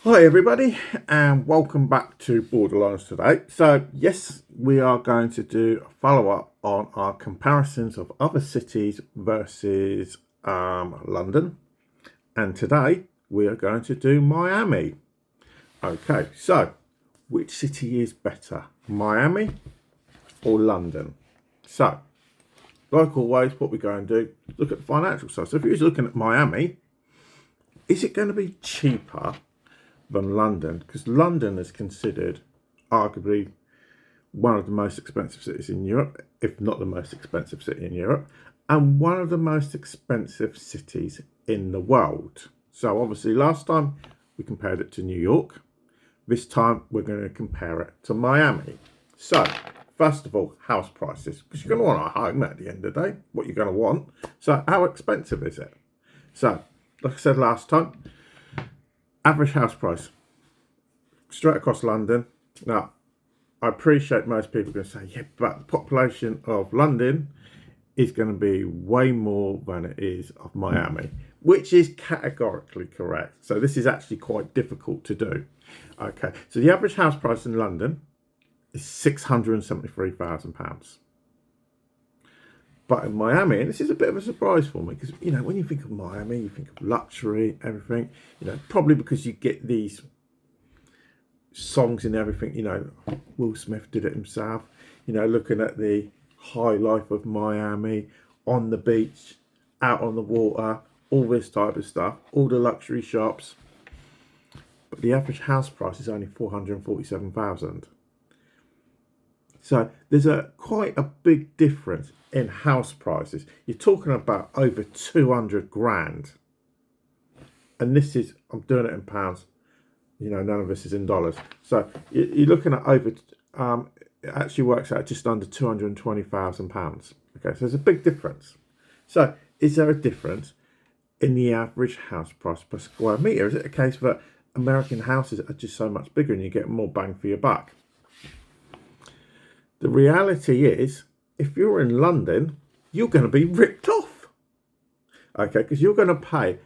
Hi everybody and welcome back to Borderlines today. So yes, we are going to do a follow-up on our comparisons of other cities versus London, and today we are going to do Miami. Okay, so which city is better, Miami or London? So like always, what we're going to do, look at the financial side. So if you're looking at Miami, is it going to be cheaper than London? Because London is considered arguably one of the most expensive cities in Europe, if not the most expensive city in Europe, and one of the most expensive cities in the world. So obviously last time we compared it to New York. This time we're going to compare it to Miami. So first of all, house prices, because you're going to want a home at the end of the day, what you're going to want. So how expensive is it? So like I said last time, average house price straight across London. Now, I appreciate most people are going to say, yeah, but the population of London is going to be way more than it is of Miami, which is categorically correct. So this is actually quite difficult to do. Okay, so the average house price in London is £673,000. But in Miami, and this is a bit of a surprise for me, because, when you think of Miami, you think of luxury, everything, probably because you get these songs and everything, Will Smith did it himself, looking at the high life of Miami, on the beach, out on the water, all this type of stuff, all the luxury shops. But the average house price is only 447,000. So there's quite a big difference in house prices. You're talking about over 200 grand. And this is, I'm doing it in pounds. None of this is in dollars. So you're looking at over, it actually works out just under £220,000. Okay, so there's a big difference. So is there a difference in the average house price per square metre? Is it a case that American houses are just so much bigger and you get more bang for your buck? The reality is, if you're in London, you're going to be ripped off. Okay, because you're going to pay,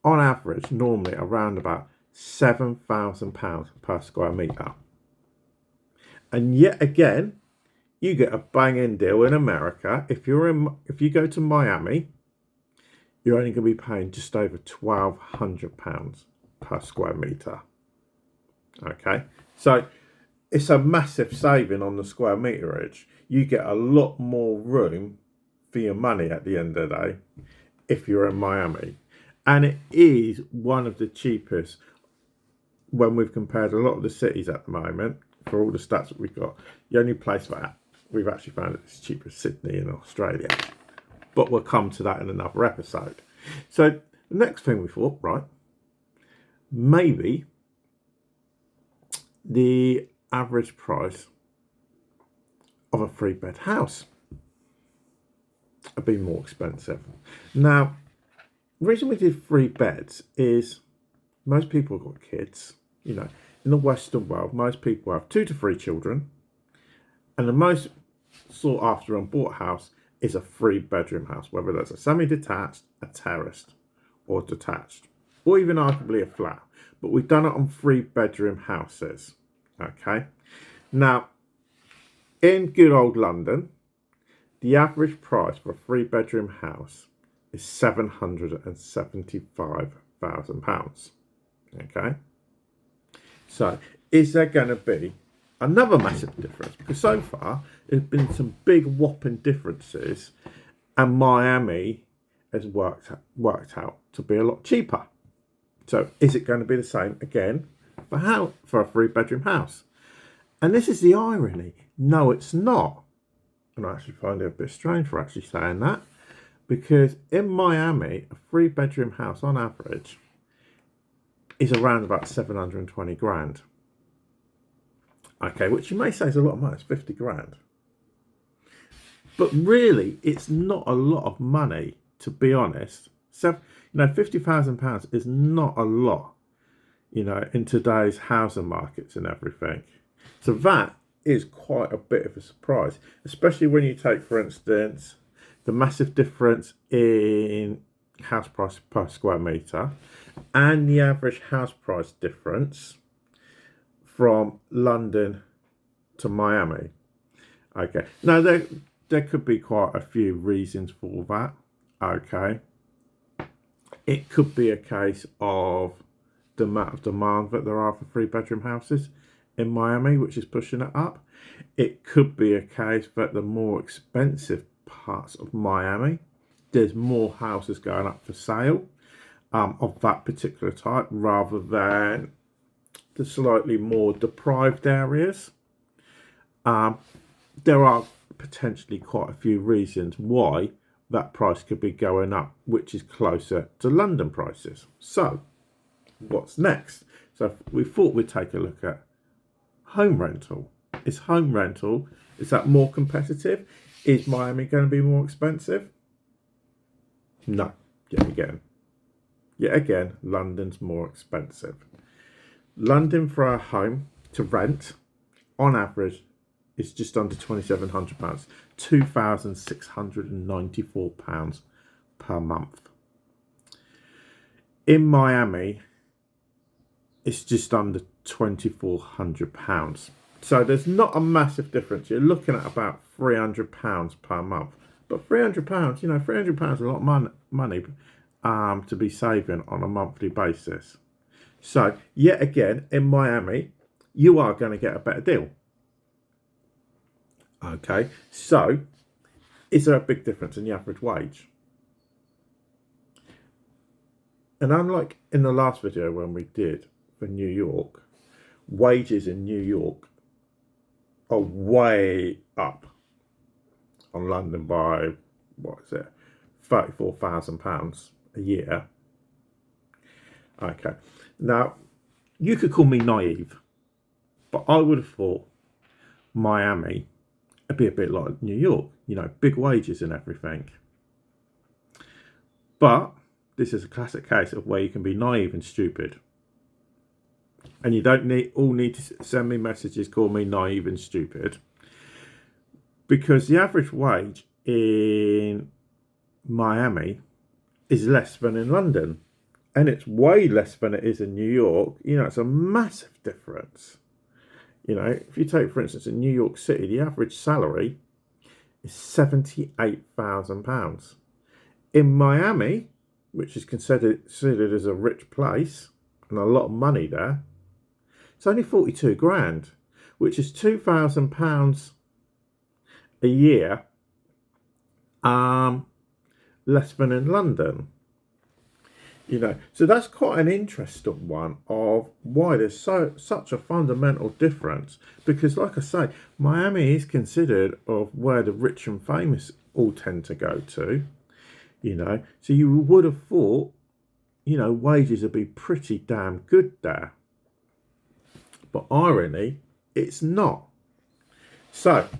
on average, normally around about £7,000 per square metre. And yet again, you get a banging deal in America. If you go to Miami, you're only going to be paying just over £1,200 per square metre. Okay, so it's a massive saving on the square meterage. You get a lot more room for your money at the end of the day if you're in Miami. And it is one of the cheapest when we've compared a lot of the cities at the moment. For all the stats that we've got, the only place that we've actually found it's cheaper is Sydney in Australia. But we'll come to that in another episode. So the next thing we thought, right, maybe the average price of a 3-bed house would be more expensive. Now, the reason we did 3 beds is most people have got kids. In the Western world, most people have 2 to 3 children, and the most sought after and bought house is a 3-bedroom house, whether that's a semi-detached, a terraced, or detached, or even arguably a flat. But we've done it on 3-bedroom houses. Okay. Now, in good old London, the average price for a 3-bedroom house is £775,000. Okay. So, is there going to be another massive difference? Because so far, there's been some big whopping differences, and Miami has worked out to be a lot cheaper. So, is it going to be the same again for a 3-bedroom house? And this is the irony. No, it's not. And I actually find it a bit strange for actually saying that, because in Miami, a 3-bedroom house on average is around about 720 grand. Okay, which you may say is a lot of money, it's 50 grand. But really, it's not a lot of money, to be honest. So, £50,000 is not a lot, in today's housing markets and everything. So that is quite a bit of a surprise, especially when you take, for instance, the massive difference in house price per square metre and the average house price difference from London to Miami. Okay, now there could be quite a few reasons for that. Okay, it could be a case of the amount of demand that there are for 3-bedroom houses in Miami, which is pushing it up. It could be a case that the more expensive parts of Miami, there's more houses going up for sale of that particular type rather than the slightly more deprived areas. There are potentially quite a few reasons why that price could be going up, which is closer to London prices. So what's next? So we thought we'd take a look at home rental. Is that more competitive? Is Miami going to be more expensive? No. Yet again, London's more expensive. London for a home to rent, on average, is just under £2,700, £2,694 per month. In Miami, it's just under £2,400. So there's not a massive difference. You're looking at about £300 per month. But £300, £300 is a lot of money to be saving on a monthly basis. So yet again, in Miami, you are going to get a better deal. Okay, so is there a big difference in the average wage? And unlike in the last video when we did for New York, wages in New York are way up on London by, £34,000 a year. Okay, now you could call me naive, but I would have thought Miami would be a bit like New York, big wages and everything. But this is a classic case of where you can be naive and stupid. And you don't need to send me messages, call me naive and stupid. Because the average wage in Miami is less than in London. And it's way less than it is in New York. It's a massive difference. If you take, for instance, in New York City, the average salary is £78,000. In Miami, which is considered as a rich place and a lot of money there, it's only 42 grand, which is £2,000 a year less than in London. So that's quite an interesting one of why there's such a fundamental difference. Because, like I say, Miami is considered of where the rich and famous all tend to go to. So you would have thought, wages would be pretty damn good there. But irony, it's not. So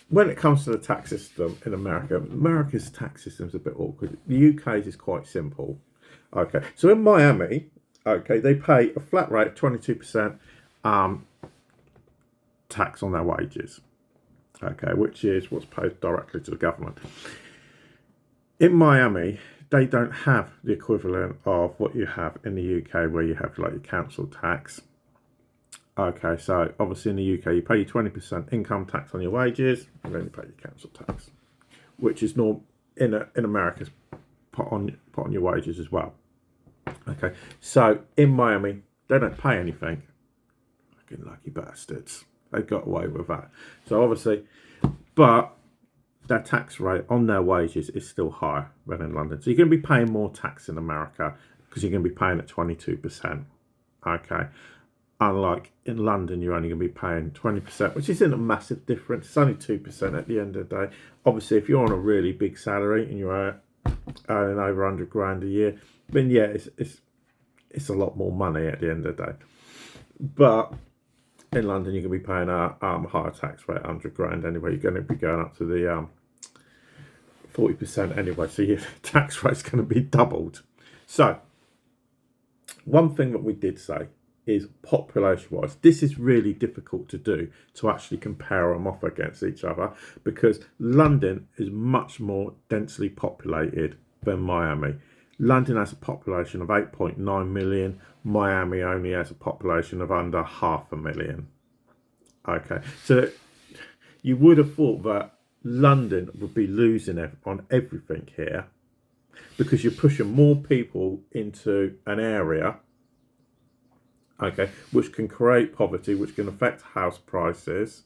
when it comes to the tax system in America, America's tax system is a bit awkward. The UK's is quite simple. Okay, so in Miami, they pay a flat rate of 22% tax on their wages. Okay, which is what's paid directly to the government. In Miami, they don't have the equivalent of what you have in the UK, where you have like your council tax. Okay, so obviously in the UK, you pay 20% income tax on your wages, and then you pay your council tax, which is in America's put on your wages as well. Okay, so in Miami, they don't pay anything. Fucking lucky bastards. They got away with that. So obviously, but their tax rate on their wages is still higher than in London. So you're going to be paying more tax in America because you're going to be paying at 22%. Okay. Unlike in London, you're only going to be paying 20%, which isn't a massive difference. It's only 2% at the end of the day. Obviously, if you're on a really big salary and you're earning over 100 grand a year, then yeah, it's a lot more money at the end of the day. But in London, you're going to be paying a higher tax rate, 100 grand anyway. You're going to be going up to the 40% anyway, so your tax rate's going to be doubled. So, one thing that we did say is population-wise, this is really difficult to do, to actually compare them off against each other, because London is much more densely populated than Miami. London has a population of 8.9 million. Miami only has a population of under 500,000. Okay, so you would have thought that London would be losing on everything here because you're pushing more people into an area, okay, which can create poverty, which can affect house prices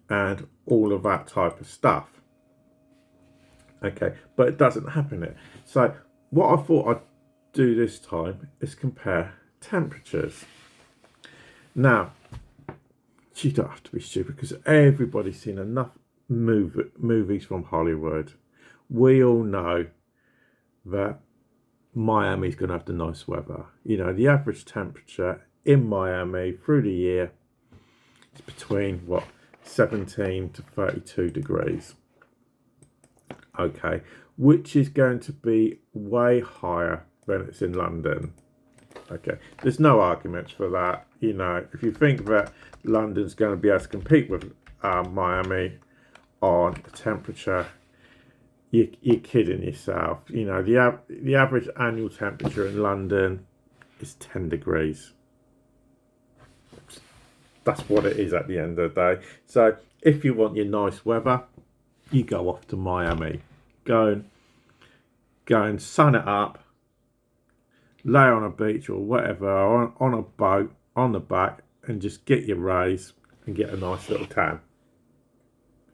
and all of that type of stuff. Okay, but it doesn't happen here. So what I thought I'd do this time is compare temperatures. Now, you don't have to be stupid because everybody's seen enough movies from Hollywood. We all know that Miami's going to have the nice weather. You know, the average temperature in Miami through the year is between, 17 to 32 degrees. Okay, which is going to be way higher than it's in London. Okay, there's no arguments for that. You know, if you think that London's going to be able to compete with Miami on temperature, you're kidding yourself. You know, the average annual temperature in London is 10 degrees. That's what it is at the end of the day. So if you want your nice weather, you go off to Miami. Go and sun it up, lay on a beach or whatever, or on a boat, on the back, and just get your rays and get a nice little tan.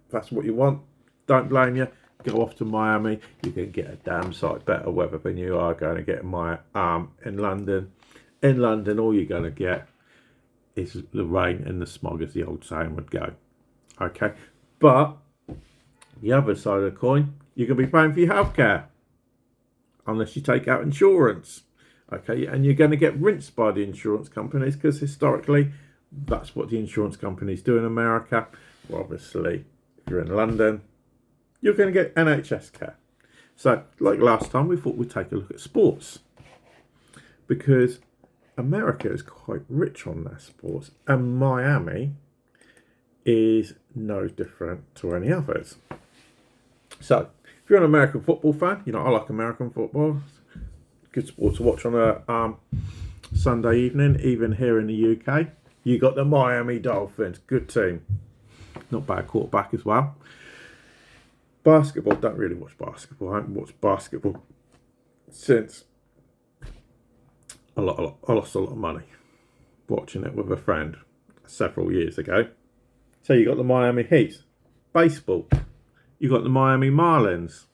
If that's what you want, don't blame you. Go off to Miami. You're going to get a damn sight better weather than you are going to get in London. In London, all you're going to get is the rain and the smog, as the old saying would go. Okay, but the other side of the coin, you're going to be paying for your healthcare unless you take out insurance. Okay, and you're going to get rinsed by the insurance companies because historically that's what the insurance companies do in America. Well, obviously, if you're in London, you're going to get NHS care. So, like last time, we thought we'd take a look at sports because America is quite rich on their sports, and Miami is no different to any others. So, if you're an American football fan, you know, I like American football. Good sport to watch on a Sunday evening, even here in the UK. You got the Miami Dolphins, good team. Not bad quarterback as well. Basketball, don't really watch basketball. I haven't watched basketball since I lost a lot of money watching it with a friend several years ago. So you got the Miami Heat. Baseball, you got the Miami Marlins.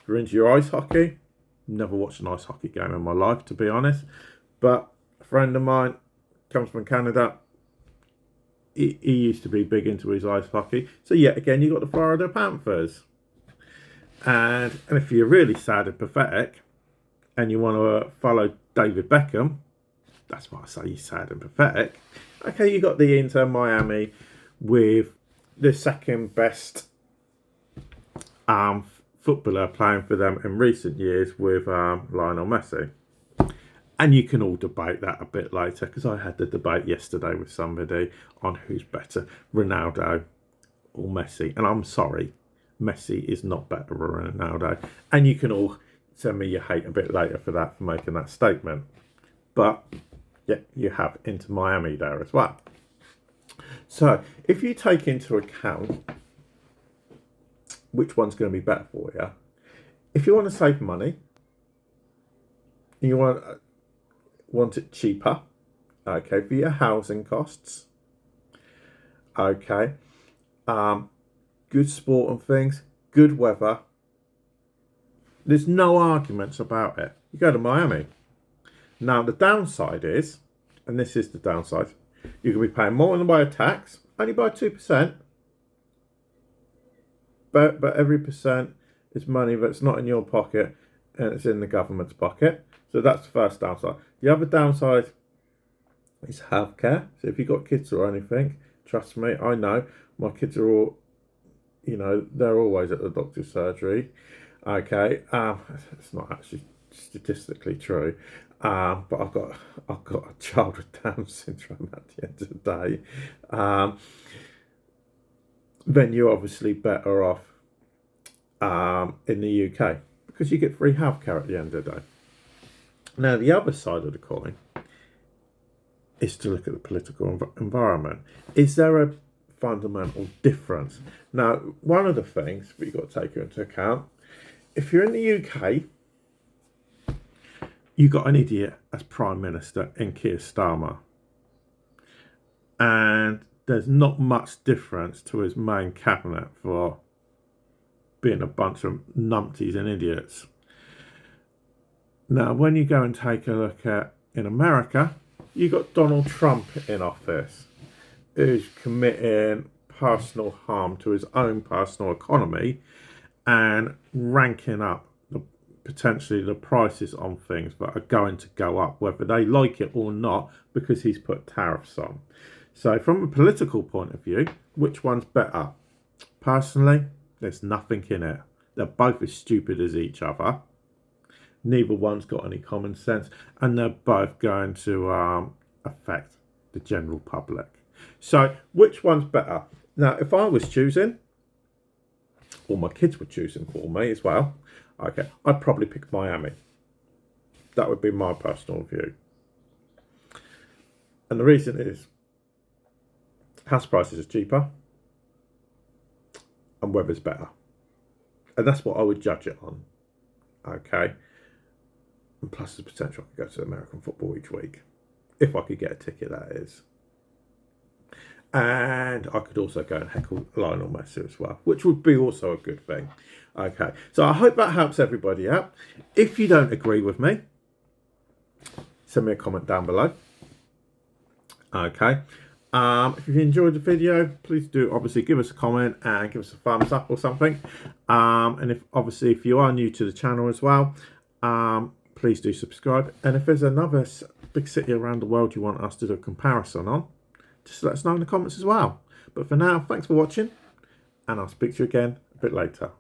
If you're into your ice hockey, never watched an ice hockey game in my life, to be honest. But a friend of mine comes from Canada. He used to be big into his ice hockey. So yet again, you got the Florida Panthers. And if you're really sad and pathetic and you want to follow David Beckham, that's why I say he's sad and pathetic. Okay, you got the Inter Miami with the second best footballer playing for them in recent years with Lionel Messi. And you can all debate that a bit later because I had the debate yesterday with somebody on who's better, Ronaldo or Messi. And I'm sorry, Messi is not better than Ronaldo. And you can all send me your hate a bit later for making that statement. But yeah, you have Inter Miami there as well. So if you take into account which one's going to be better for you, if you want to save money, you want it cheaper, okay, for your housing costs, okay, good sport and things, good weather, there's no arguments about it. You go to Miami. Now the downside is, and this is the downside, you can be paying more in the way of tax, only by 2%, but every percent is money that's not in your pocket and it's in the government's pocket. So that's the first downside. The other downside is healthcare. So if you've got kids or anything, trust me, I know my kids are all, you know, they're always at the doctor's surgery. Okay, it's not actually statistically true, but I've got a child with Down syndrome at the end of the day. Then you're obviously better off in the UK because you get free healthcare at the end of the day. Now, the other side of the coin is to look at the political environment. Is there a fundamental difference? Now, one of the things that you've got to take into account, if you're in the UK, you've got an idiot as Prime Minister in Keir Starmer. And there's not much difference to his main cabinet for being a bunch of numpties and idiots. Now, when you go and take a look at in America, you got Donald Trump in office, who's committing personal harm to his own personal economy and ranking up potentially the prices on things that are going to go up, whether they like it or not, because he's put tariffs on. So from a political point of view, which one's better? Personally, there's nothing in it. They're both as stupid as each other. Neither one's got any common sense, and they're both going to affect the general public. So which one's better? Now, if I was choosing, or my kids were choosing for me as well, okay, I'd probably pick Miami. That would be my personal view. And the reason is house prices are cheaper and weather's better. And that's what I would judge it on. Okay. And plus the potential I could go to American football each week. If I could get a ticket, that is. And I could also go and heckle Lionel Messi as well, which would be also a good thing. Okay, so I hope that helps everybody out. If you don't agree with me, send me a comment down below. Okay, if you enjoyed the video, please do obviously give us a comment and give us a thumbs up or something. And if you are new to the channel as well, please do subscribe. And if there's another big city around the world you want us to do a comparison on, just let us know in the comments as well. But for now, thanks for watching, and I'll speak to you again a bit later.